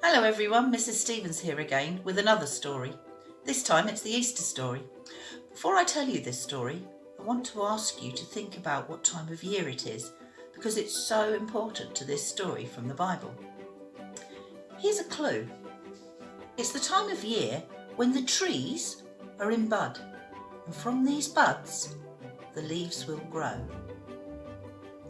Hello everyone, Mrs. Stevens here again with another story. This time it's the Easter story. Before I tell you this story, I want to ask you to think about what time of year it is, because it's so important to this story from the Bible. Here's a clue. It's the time of year when the trees are in bud, and from these buds the leaves will grow.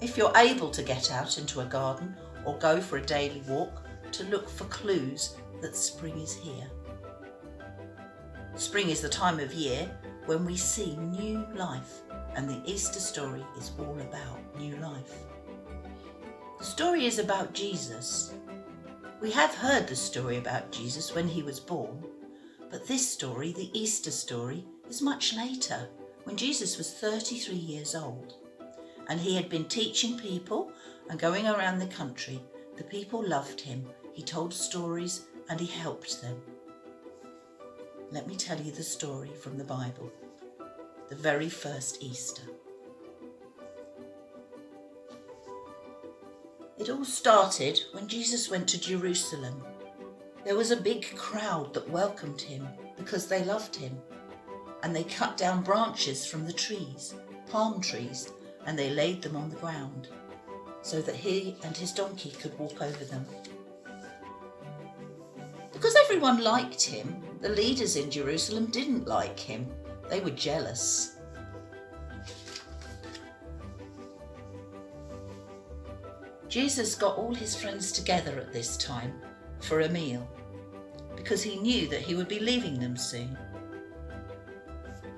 If you're able to get out into a garden or go for a daily walk, to look for clues that spring is here. Spring is the time of year when we see new life, and the Easter story is all about new life. The story is about Jesus. We have heard the story about Jesus when he was born, but this story, the Easter story, is much later, when Jesus was 33 years old, and he had been teaching people and going around the country. The people loved him. He told stories and he helped them. Let me tell you the story from the Bible, the very first Easter. It all started when Jesus went to Jerusalem. There was a big crowd that welcomed him because they loved him, and they cut down branches from the trees, palm trees, and they laid them on the ground so that he and his donkey could walk over them. Because everyone liked him, the leaders in Jerusalem didn't like him. They were jealous. Jesus got all his friends together at this time for a meal, because he knew that he would be leaving them soon.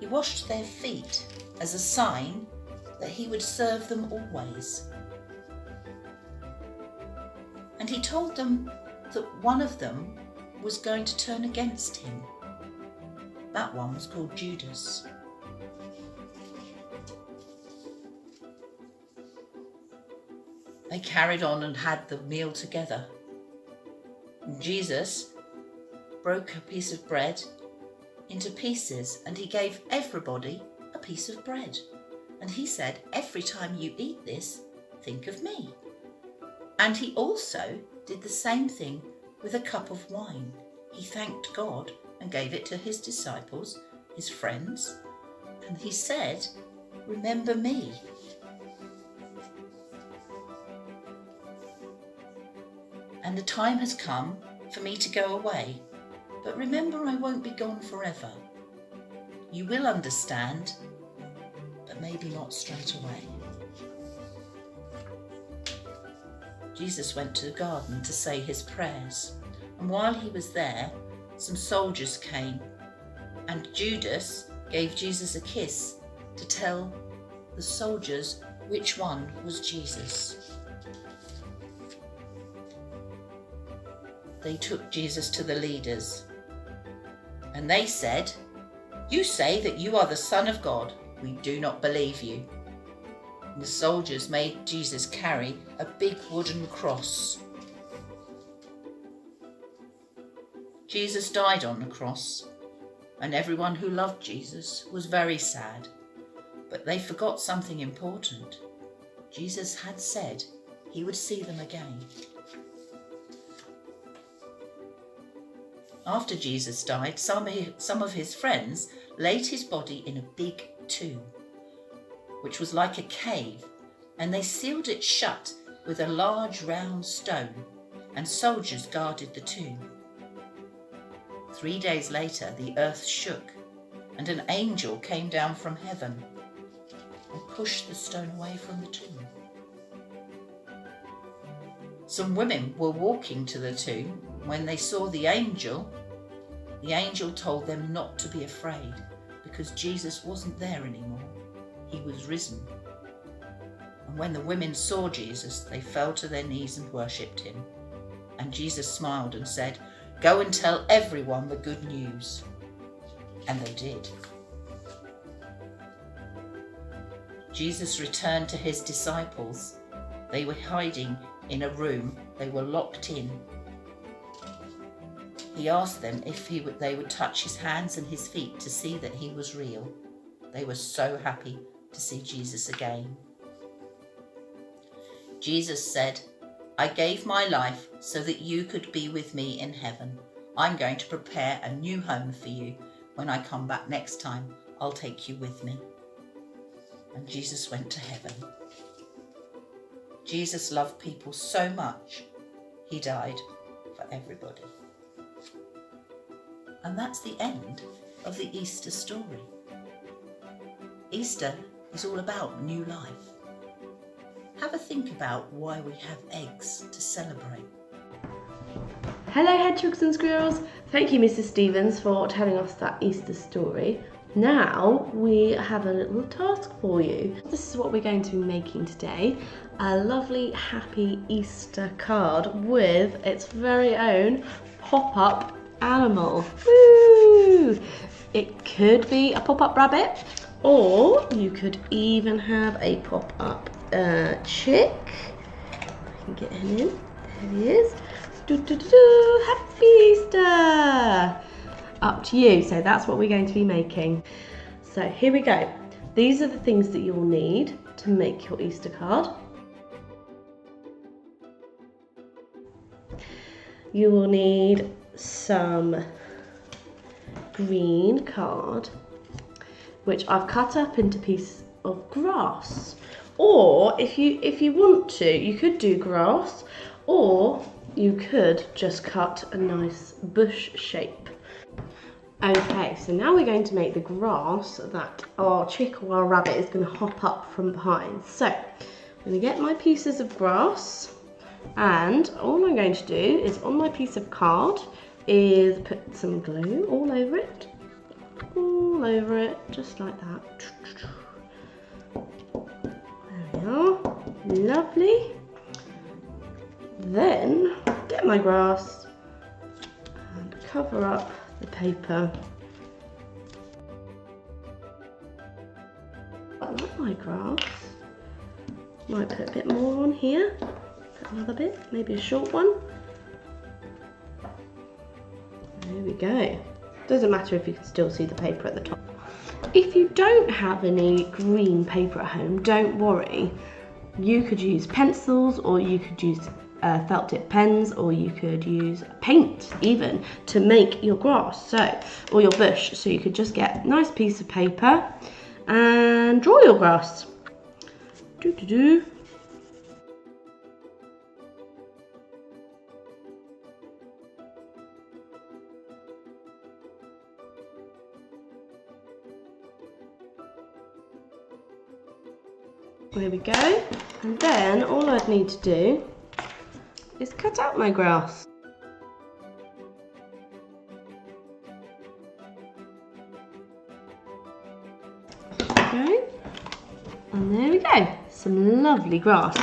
He washed their feet as a sign that he would serve them always. And he told them that one of them was going to turn against him. That one was called Judas. They carried on and had the meal together. And Jesus broke a piece of bread into pieces, and he gave everybody a piece of bread. And he said, "Every time you eat this, think of me." And he also did the same thing with a cup of wine. He thanked God and gave it to his disciples, his friends, and he said, "Remember me." And the time has come for me to go away, but remember, I won't be gone forever. You will understand, but maybe not straight away. Jesus went to the garden to say his prayers, and while he was there, some soldiers came, and Judas gave Jesus a kiss to tell the soldiers which one was Jesus. They took Jesus to the leaders, and they said, "You say that you are the Son of God. We do not believe you." And the soldiers made Jesus carry a big wooden cross. Jesus died on the cross, and everyone who loved Jesus was very sad. But they forgot something important. Jesus had said he would see them again. After Jesus died, some of his friends laid his body in a big tomb, which was like a cave, and they sealed it shut with a large round stone, and soldiers guarded the tomb. 3 days later, the earth shook, and an angel came down from heaven and pushed the stone away from the tomb. Some women were walking to the tomb when they saw the angel. The angel told them not to be afraid, because Jesus wasn't there anymore. He was risen. And when the women saw Jesus, they fell to their knees and worshipped him. And Jesus smiled and said, "Go and tell everyone the good news." And they did. Jesus returned to his disciples. They were hiding in a room. They were locked in. He asked them if they would touch his hands and his feet to see that he was real. They were so happy to see Jesus again. Jesus said, I gave my life so that you could be with me in heaven. I'm going to prepare a new home for you. When I come back next time, I'll take you with me." And Jesus went to heaven. Jesus loved people so much, he died for everybody. And that's the end of the Easter story. Easter is all about new life. Have a think about why we have eggs to celebrate. Hello Hedgehogs and Squirrels. Thank you Mrs. Stevens for telling us that Easter story. Now we have a little task for you. This is what we're going to be making today. A lovely happy Easter card with its very own pop-up animal. Woo! It could be a pop-up rabbit, or you could even have a pop-up chick. I can get him in. There he is. Happy Easter! Up to you. So that's what we're going to be making. So here we go. These are the things that you'll need to make your Easter card. You will need some green card, which I've cut up into pieces of grass. Or if you want to, you could do grass, or you could just cut a nice bush shape. Okay, so now we're going to make the grass that our chick or our rabbit is going to hop up from behind. So I'm going to get my pieces of grass, and all I'm going to do is on my piece of card is put some glue all over it, just like that. There we are, lovely. Then get my grass and cover up the paper. I like my grass. Might put a bit more on here, put another bit, maybe a short one. There we go. Doesn't matter if you can still see the paper at the top. If you don't have any green paper at home, don't worry. You could use pencils, or you could use felt tip pens, or you could use paint even to make your grass, or your bush. So you could just get a nice piece of paper and draw your grass. There we go. And then all I'd need to do is cut out my grass. Okay, and there we go, some lovely grass.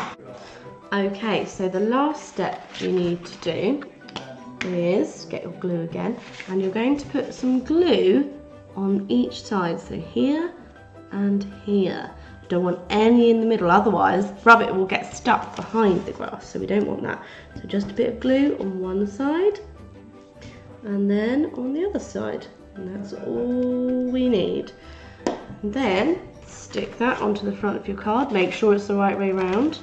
Okay, so the last step you need to do is get your glue again, and you're going to put some glue on each side, so here and here. Don't want any in the middle, otherwise rabbit will get stuck behind the grass, so we don't want that. So just a bit of glue on one side and then on the other side, and that's all we need. And then stick that onto the front of your card. Make sure it's the right way round.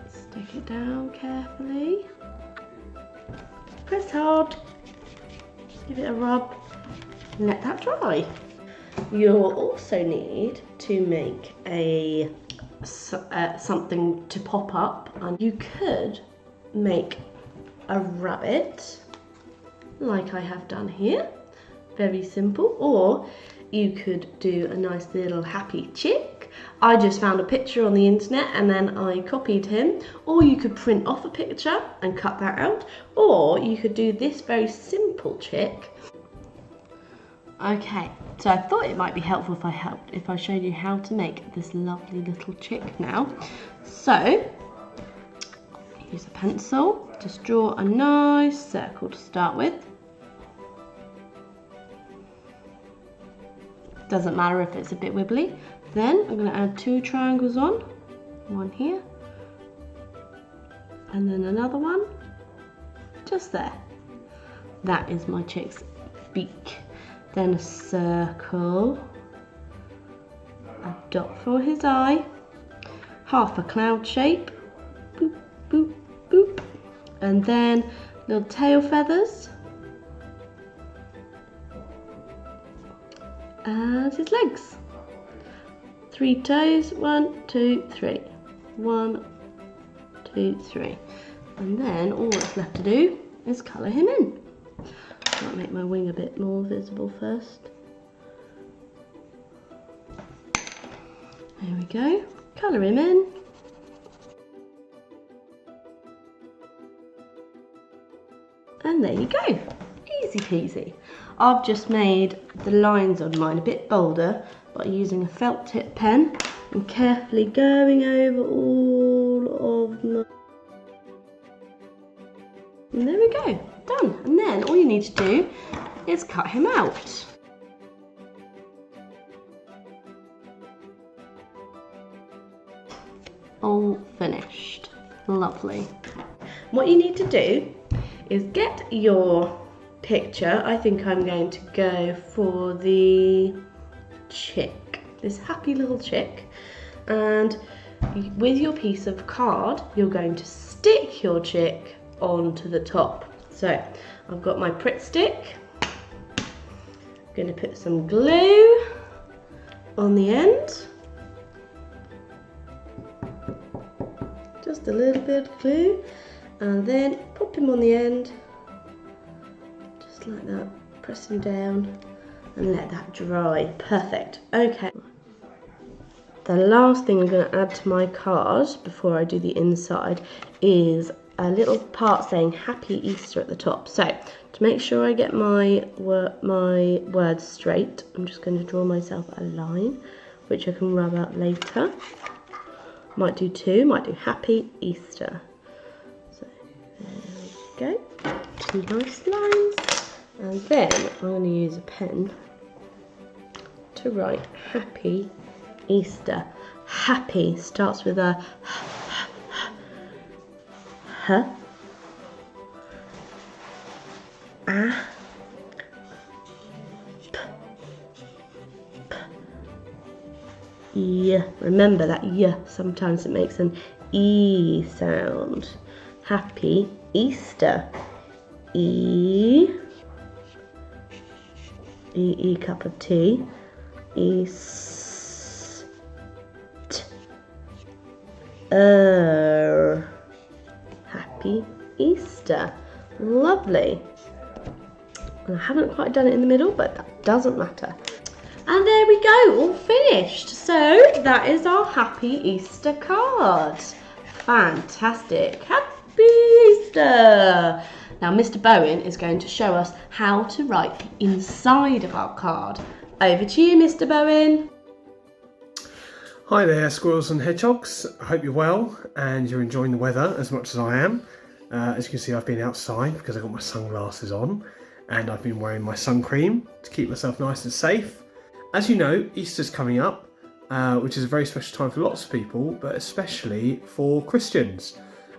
Stick it down carefully, press hard, give it a rub and let that dry. You'll also need to make a something to pop up, and you could make a rabbit like I have done here, very simple, or you could do a nice little happy chick. I just found a picture on the internet and then I copied him, or you could print off a picture and cut that out, or you could do this very simple chick. Okay, so I thought it might be helpful if I showed you how to make this lovely little chick now. So, use a pencil, just draw a nice circle to start with. Doesn't matter if it's a bit wibbly. Then I'm going to add 2 triangles on, one here, and then another one just there. That is my chick's beak. Then a circle, a dot for his eye, half a cloud shape, boop, boop, Boop. And then little tail feathers. And his legs. 3 toes, 1, 2, 3. 1, 2, 3. And then all that's left to do is colour him in. Might make my wing a bit more visible first. There we go. Colour him in. And there you go. Easy peasy. I've just made the lines on mine a bit bolder by using a felt tip pen and carefully going over all of my... And there we go, done. And then all you need to do is cut him out. All finished. Lovely. What you need to do is get your picture. I think I'm going to go for the chick, this happy little chick, and with your piece of card you're going to stick your chick onto the top. So I've got my Pritt stick. I'm going to put some glue on the end, just a little bit of glue, and then pop him on the end just like that, press him down and let that dry. Perfect. Okay, the last thing I'm going to add to my card before I do the inside is a little part saying Happy Easter at the top. So to make sure I get my words straight, I'm just going to draw myself a line which I can rub out later. Might do 2, might do Happy Easter. So there we go, 2 nice lines. And then I'm going to use a pen to write Happy Easter. Happy starts with a H, A, P, P, Y. Remember that Y, sometimes it makes an E sound. Happy Easter. E, cup of tea. East. Happy Easter. Lovely. And I haven't quite done it in the middle, but that doesn't matter. And there we go, all finished. So that is our Happy Easter card. Fantastic. Happy Easter. Now Mr. Bowen is going to show us how to write the inside of our card. Over to you, Mr. Bowen. Hi there, Squirrels and Hedgehogs. I hope you're well and you're enjoying the weather as much as I am. As you can see, I've been outside because I've got my sunglasses on and I've been wearing my sun cream to keep myself nice and safe. As you know, Easter's coming up, which is a very special time for lots of people, but especially for Christians.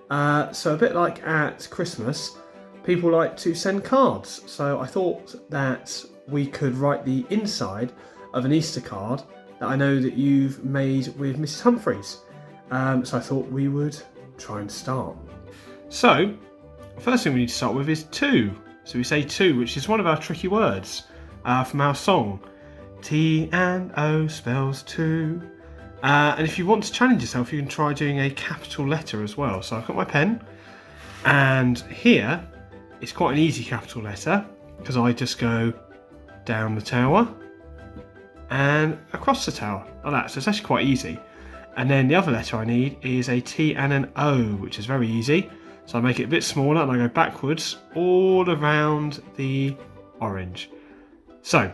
So a bit like at Christmas, people like to send cards. So I thought that we could write the inside of an Easter card that I know that you've made with Mrs. Humphries. So I thought we would try and start. So, first thing we need to start with is to. So we say to, which is one of our tricky words from our song. T and O spells to. And if you want to challenge yourself, you can try doing a capital letter as well. So I've got my pen, and here it's quite an easy capital letter because I just go down the tower and across the tower like that. So it's actually quite easy. And then the other letter I need is a T and an O, which is very easy. So I make it a bit smaller and I go backwards all around the orange. So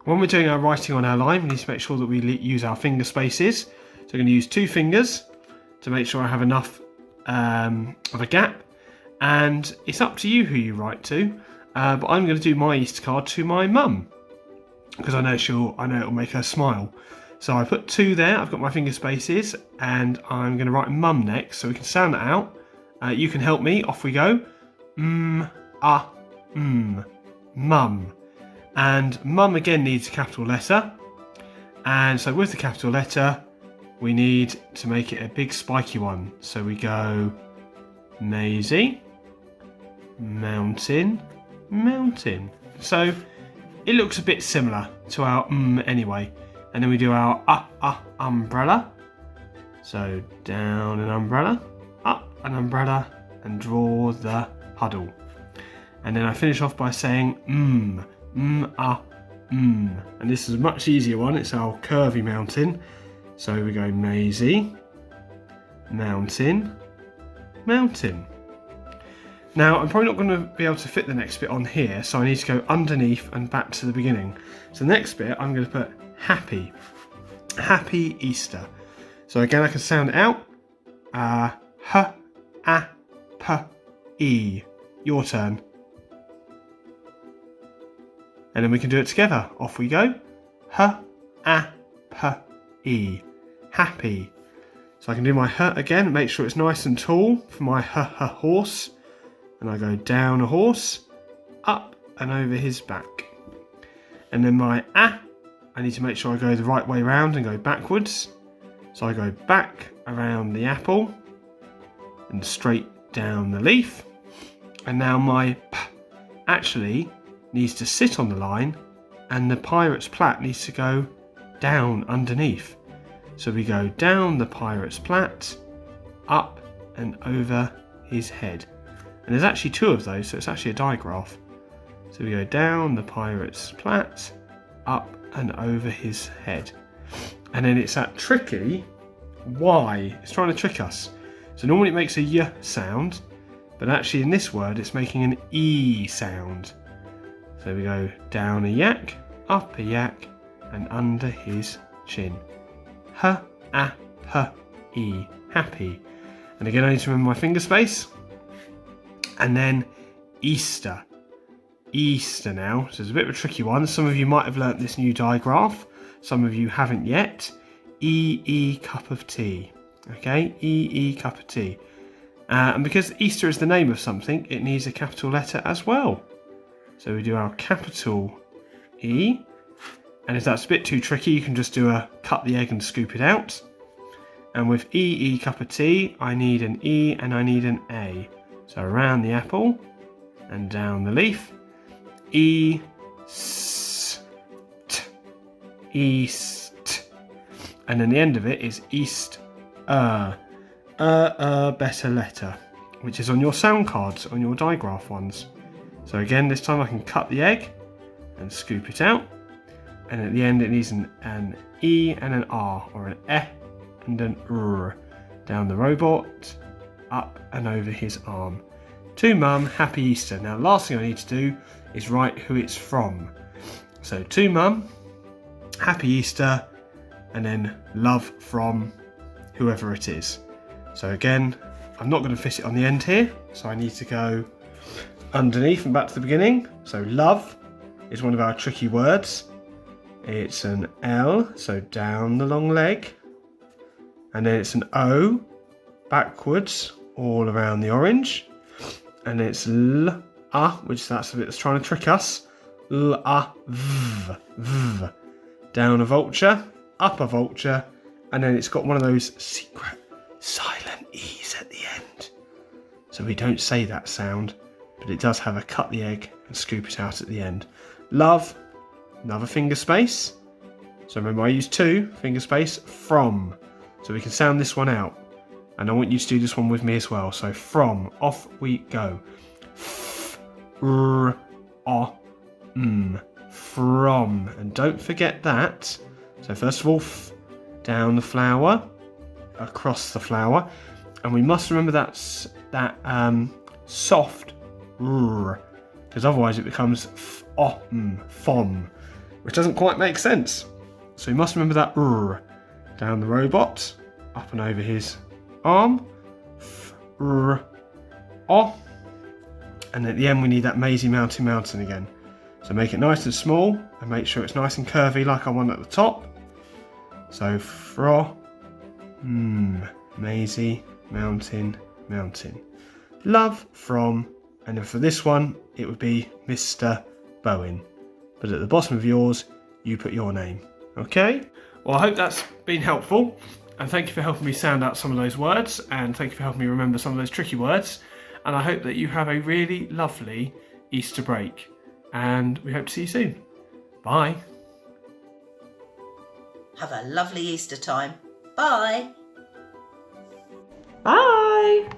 when we're doing our writing on our line, we need to make sure that we use our finger spaces. So I'm going to use 2 fingers to make sure I have enough of a gap. And it's up to you who you write to. But I'm going to do my Easter card to my mum, because I know it'll make her smile. So I put 2 there, I've got my finger spaces, and I'm going to write mum next, so we can sound that out. You can help me, off we go. Mum. And mum again needs a capital letter. And so with the capital letter, we need to make it a big spiky one. So we go Maisie, mountain, mountain. So it looks a bit similar to our anyway. And then we do our umbrella. So down an umbrella, up an umbrella, and draw the puddle. And then I finish off by saying and this is a much easier one. It's our curvy mountain. So we go Maisie, mountain, mountain. Now I'm probably not going to be able to fit the next bit on here, so I need to go underneath and back to the beginning. So the next bit I'm going to put happy, happy Easter. So again I can sound it out. H, A, P, E. Your turn. And then we can do it together. Off we go. H, A, P, E. Happy. So I can do my H again, make sure it's nice and tall for my horse. And I go down a horse, up and over his back. And then my A, I need to make sure I go the right way round and go backwards. So I go back around the apple and straight down the leaf. And now my P actually needs to sit on the line and the pirate's plait needs to go down underneath. So we go down the pirate's plait, up and over his head. And there's actually two of those, so it's actually a digraph. So we go down the pirate's plait, up and over his head. And then it's that tricky Y. It's trying to trick us. So normally it makes a Y sound, but actually in this word it's making an E sound. So we go down a yak, up a yak, and under his chin. H, A, P, E. Happy. And again I need to remember my finger space. And then Easter. Easter now. So it's a bit of a tricky one. Some of you might have learnt this new digraph. Some of you haven't yet. E, cup of tea. Okay, E, cup of tea. And because Easter is the name of something, it needs a capital letter as well. So we do our capital E. And if that's a bit too tricky, you can just do a cut the egg and scoop it out. And with E, cup of tea, I need an E and I need an A. So around the apple and down the leaf. East. East. And then the end of it is East. Better letter. Which is on your sound cards, on your digraph ones. So again, this time I can cut the egg and scoop it out. And at the end it needs an E and an R, or an E and an R. Down the robot, up and over his arm. To Mum, Happy Easter. Now the last thing I need to do is write who it's from. So to Mum, Happy Easter, and then love from whoever it is. So again, I'm not going to fit it on the end here, so I need to go underneath and back to the beginning. So love is one of our tricky words. It's an L, so down the long leg. And then it's an O, backwards, all around the orange. And it's L, A, which that's the bit that's trying to trick us. L, A, V, V. Down a vulture, up a vulture, and then it's got one of those secret silent E's at the end. So we don't say that sound, but it does have a cut the egg and scoop it out at the end. Love, another finger space. So remember I use two, finger space, from. So we can sound this one out. And I want you to do this one with me as well. So from, off we go. F, R, O, M. From. And don't forget that. So first of all, F, down the flower, across the flower. And we must remember that soft R. Because otherwise it becomes F, O, M, from. Which doesn't quite make sense. So we must remember that R. Down the robot, up and over his arm, F, R, O, and at the end we need that Maisie mountain again. So make it nice and small and make sure it's nice and curvy like I want at the top. So fro, Maisie mountain. Love from, and then for this one it would be Mr. Bowen. But at the bottom of yours you put your name. Okay? Well, I hope that's been helpful. And thank you for helping me sound out some of those words, and thank you for helping me remember some of those tricky words. and I hope that you have a really lovely Easter break, and we hope to see you soon. Bye. Have a lovely Easter time. Bye. Bye!